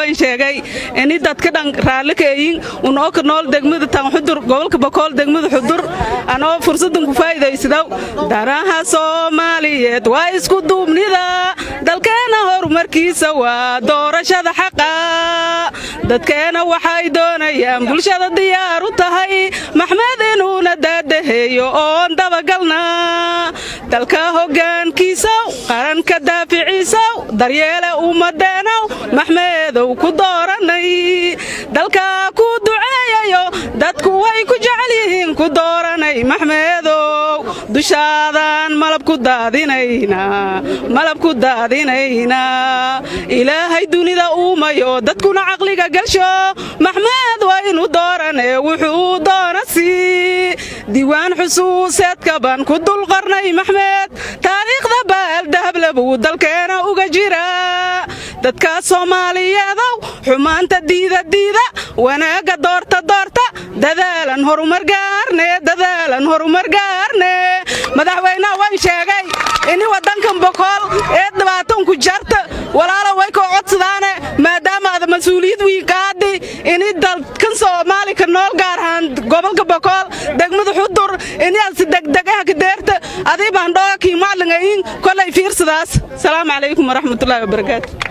wayn sheegay in dadka dhan raali ka yihiin unoo ka nool degmada tan xudur gobolka Bakool degmada xudur anoo fursadan ku faa'iideysado daraha Soomaaliyeed waa isku duubnida dalkeena horumarkiisa waa doorashada xaqa dadkeena waxay doonayaan bulshada diyaar u tahay maxmed inuu nadadeeyo oo dabagalna dalka hoggaankiisa qaranka daaficiisa daryeele ummadeena maxmeedow ku dooranay dalka ku duceeyo dadku way ku jecel yihiin ku dooranay maxmeedow dushaadan malab ku daadinayna ilaahay dunida uumayo dadkuna aqliga galsho maxmed waa inuu dooranay wuxuu doonasi diiwaan xusuuseedka baan ku dul qarnay maxmed taariikhda baal dahab labu dalkeena uga jira dadka Soomaaliyeed xumaanta diida wanaaga doorta dadaalan horumar gaarne madaxweynaha way sheegay in wadankan Bakool ee dhibaato ku jarta walaalo way ka codsadaane maadaama aad mas'uuliyad weyn qaadi in dalkan Soomaali ka nool gaar ahaan gobolka Bakool degmada xudur in aad si degdeg ah ka deerta adii baan dhooga ki maalingayn kolay fiirsadaas salaamu calaykum waraxmatullaahi wabarakaatuh